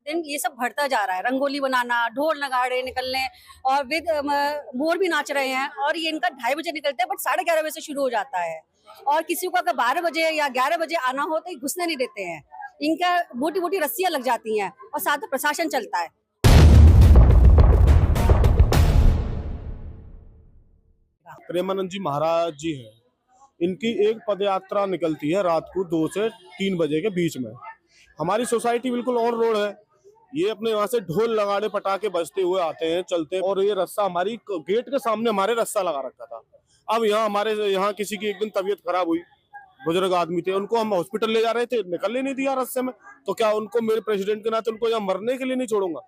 दिन ये सब बढ़ता जा रहा है। रंगोली बनाना, ढोल नगाड़े निकलने और मोर भी नाच रहे हैं और ये इनका 2:30 बजे निकलता है, बट 11:30 बजे से शुरू हो जाता है। और किसी को अगर 12 बजे या 11 बजे आना हो तो ये घुसने नहीं देते हैं। इनका मोटी-मोटी रस्सियाँ लग जाती हैं और साथ में प्रशासन चलता है। प्रेमानंद जी महाराज जी हैं। इनकी एक पद यात्रा निकलती है रात को 2 से 3 बजे के बीच में। हमारी सोसाइटी बिल्कुल ऑन रोड है। ये अपने यहाँ से ढोल नगाड़े पटाखे बजते हुए आते हैं, चलते हैं, और ये रस्सा हमारी गेट के सामने हमारे रस्सा लगा रखा था। अब यहाँ हमारे यहाँ किसी की एक दिन तबीयत खराब हुई, बुजुर्ग आदमी थे, उनको हम हॉस्पिटल ले जा रहे थे, निकलने नहीं दिया रस्से में, तो क्या उनको मेरे प्रेसिडेंट के नाते उनको यहाँ मरने के लिए नहीं छोड़ूंगा।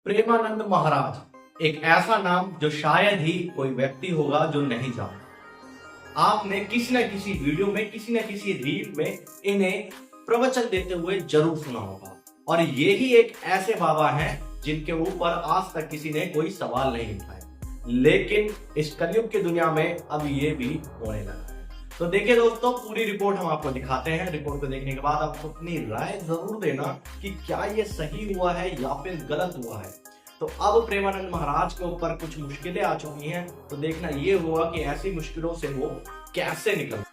प्रेमानंद महाराज एक ऐसा नाम जो शायद ही कोई व्यक्ति होगा जो नहीं जानता। आपने किसी न किसी वीडियो में, किसी न किसी रील में इन्हें प्रवचन देते हुए जरूर सुना होगा। और ये ही एक ऐसे बाबा हैं जिनके ऊपर आज तक किसी ने कोई सवाल नहीं उठाया, लेकिन इस कलयुग की दुनिया में अब ये भी होने लगा है। तो देखिए दोस्तों, पूरी रिपोर्ट हम आपको दिखाते हैं। रिपोर्ट को देखने के बाद आप अपनी राय जरूर देना कि क्या ये सही हुआ है या फिर गलत हुआ है। तो अब प्रेमानंद महाराज के ऊपर कुछ मुश्किलें आ चुकी हैं, तो देखना ये हुआ कि ऐसी मुश्किलों से वो कैसे निकल।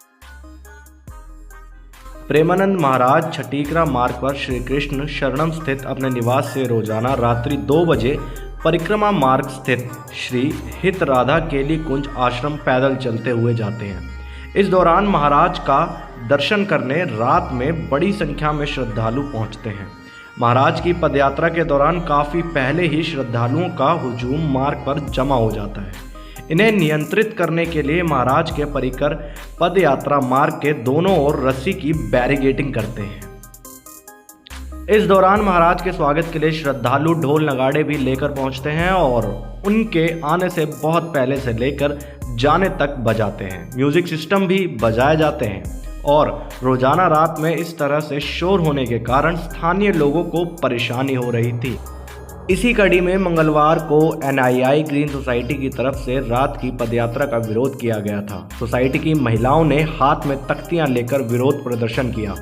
प्रेमानंद महाराज छटीकरा मार्ग पर श्री कृष्ण शरणम स्थित अपने निवास से रोजाना रात्रि 2 बजे परिक्रमा मार्ग स्थित श्री हित राधा केली कुंज आश्रम पैदल चलते हुए जाते हैं। इस दौरान महाराज का दर्शन करने रात में बड़ी संख्या में श्रद्धालु पहुंचते हैं। महाराज की पदयात्रा के दौरान काफ़ी पहले ही श्रद्धालुओं का हुजूम मार्ग पर जमा हो जाता है। इन्हें नियंत्रित करने के लिए महाराज के परिकर पदयात्रा मार्ग के दोनों ओर रस्सी की बैरिगेटिंग करते हैं। इस दौरान महाराज के स्वागत के लिए श्रद्धालु ढोल नगाड़े भी लेकर पहुंचते हैं और उनके आने से बहुत पहले से लेकर जाने तक बजाते हैं। म्यूजिक सिस्टम भी बजाए जाते हैं और रोजाना रात में इस तरह से शोर होने के कारण स्थानीय लोगों को परेशानी हो रही थी। इसी कड़ी में मंगलवार को NII ग्रीन सोसाइटी की तरफ से रात की पदयात्रा का विरोध किया गया था। सोसाइटी की महिलाओं ने हाथ में तख्तियां लेकर विरोध प्रदर्शन किया।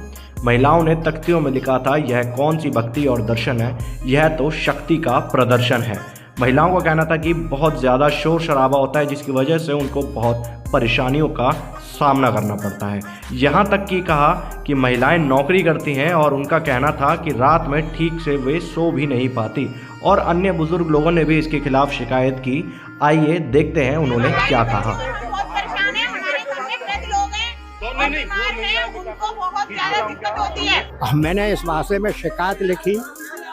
महिलाओं ने तख्तियों में लिखा था, यह कौन सी भक्ति और दर्शन है, यह तो शक्ति का प्रदर्शन है। महिलाओं का कहना था कि बहुत ज़्यादा शोर शराबा होता है, जिसकी वजह से उनको बहुत परेशानियों का सामना करना पड़ता है। यहाँ तक कि कहा कि महिलाएं नौकरी करती हैं और उनका कहना था कि रात में ठीक से वे सो भी नहीं पाती। और अन्य बुजुर्ग लोगों ने भी इसके खिलाफ शिकायत की। आइए देखते हैं उन्होंने क्या कहा। बहुत परेशान है, हमारे घर में वृद्ध लोग हैं और बीमार हैं, उनको बहुत ज़्यादा दिक्कत होती है। मैंने इस मामले में शिकायत लिखी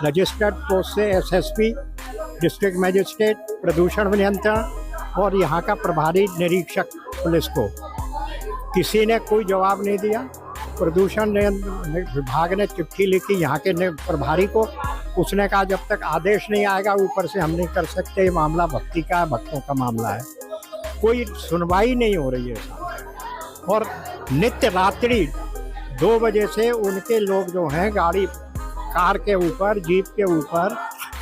रजिस्टर्ड पोस्ट से SSP, डिस्ट्रिक्ट मजिस्ट्रेट, प्रदूषण नियंत्रण और यहाँ का प्रभारी निरीक्षक पुलिस को। किसी ने कोई जवाब नहीं दिया। प्रदूषण विभाग ने चिट्ठी लिखी यहाँ के प्रभारी को। उसने कहा जब तक आदेश नहीं आएगा ऊपर से हम नहीं कर सकते, ये मामला भक्ति का, भक्तों का मामला है। कोई सुनवाई नहीं हो रही है। और नित्य रात्रि 2 बजे से उनके लोग जो हैं गाड़ी, कार के ऊपर, जीप के ऊपर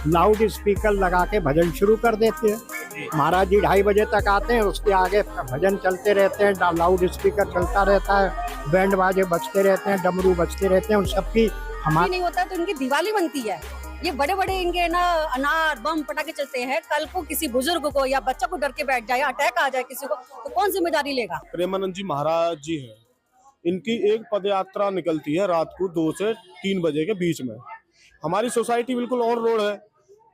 लाउड स्पीकर लगा के भजन शुरू कर देते हैं। महाराज जी 2:30 बजे तक आते हैं, उसके आगे भजन चलते रहते हैं, लाउड स्पीकर चलता रहता है, बैंड बाजे बजते रहते हैं, डमरू बजते रहते हैं। उन सबकी हमारे नहीं होता तो इनकी दिवाली बनती है। ये बड़े बड़े इनके ना अनार बम पटाखे चलते हैं। कल को किसी बुजुर्ग को या बच्चा को डर के बैठ जाए, अटैक आ जाए किसी को, तो कौन जिम्मेदारी लेगा। प्रेमानंद जी महाराज जी हैं। इनकी एक पद यात्रा निकलती है रात को 2 से 3 बजे के बीच में। हमारी सोसाइटी बिल्कुल ऑन रोड है।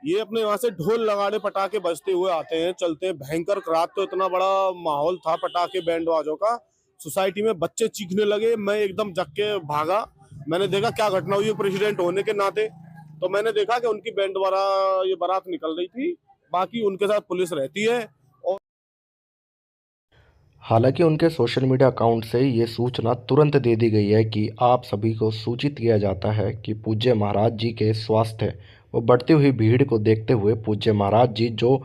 ये अपने यहाँ से ढोल नगाड़े पटाखे बजते हुए आते हैं, चलते हैं। भयंकर रात तो इतना बड़ा माहौल था पटाखे बैंड बाजों का, सोसाइटी में बच्चे चीखने लगे। मैं एकदम जग के भागा। मैंने देखा क्या घटना हुई है प्रेसिडेंट होने के नाते। तो मैंने देखा कि उनकी बैंड द्वारा ये बारात निकल रही थी, बाकी उनके साथ पुलिस रहती है। और हालांकि उनके सोशल मीडिया अकाउंट से ये सूचना तुरंत दे दी गई है कि आप सभी को सूचित किया जाता है कि पूज्य महाराज जी के स्वास्थ्य व बढ़ती हुई भीड़ को देखते हुए पूज्य महाराज जी जो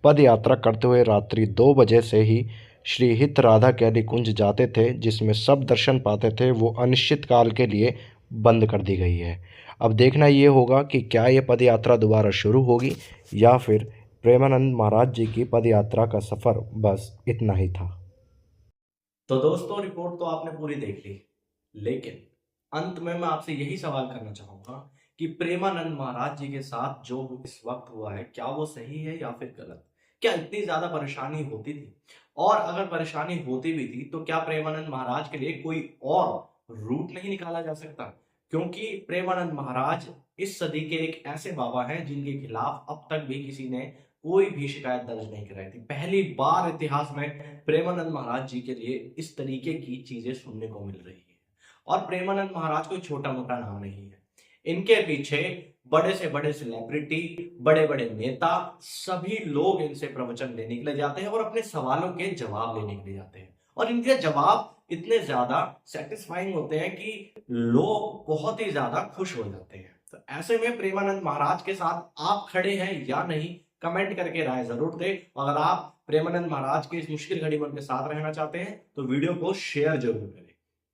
पद यात्रा करते हुए रात्रि 2 बजे से ही श्री हित राधा केली कुंज जाते थे, जिसमें सब दर्शन पाते थे, वो अनिश्चित काल के लिए बंद कर दी गई है। अब देखना ये होगा कि क्या ये पद यात्रा दोबारा शुरू होगी या फिर प्रेमानंद महाराज जी की पद यात्रा का सफ़र बस इतना ही था। तो दोस्तों, रिपोर्ट तो आपने पूरी देख ली, लेकिन अंत में मैं आपसे यही सवाल करना चाहूँगा कि प्रेमानंद महाराज जी के साथ जो इस वक्त हुआ है क्या वो सही है या फिर गलत। क्या इतनी ज्यादा परेशानी होती थी, और अगर परेशानी होती भी थी तो क्या प्रेमानंद महाराज के लिए कोई और रूट नहीं निकाला जा सकता, क्योंकि प्रेमानंद महाराज इस सदी के एक ऐसे बाबा हैं जिनके खिलाफ अब तक भी किसी ने कोई भी शिकायत दर्ज नहीं कराई थी। पहली बार इतिहास में प्रेमानंद महाराज जी के लिए इस तरीके की चीजें सुनने को मिल रही है। और प्रेमानंद महाराज कोई छोटा मोटा नाम नहीं है, इनके पीछे बड़े से बड़े सेलिब्रिटी, बड़े बड़े नेता, सभी लोग इनसे प्रवचन लेने के लिए जाते हैं और अपने सवालों के जवाब लेने के लिए जाते हैं। और इनके जवाब इतने ज्यादा सेटिस्फाइंग होते हैं कि लोग बहुत ही ज्यादा खुश हो जाते हैं। तो ऐसे में प्रेमानंद महाराज के साथ आप खड़े हैं या नहीं, कमेंट करके राय जरूर दें। अगर आप प्रेमानंद महाराज की इस मुश्किल घड़ी में उनके साथ रहना चाहते हैं तो वीडियो को शेयर जरूर करें।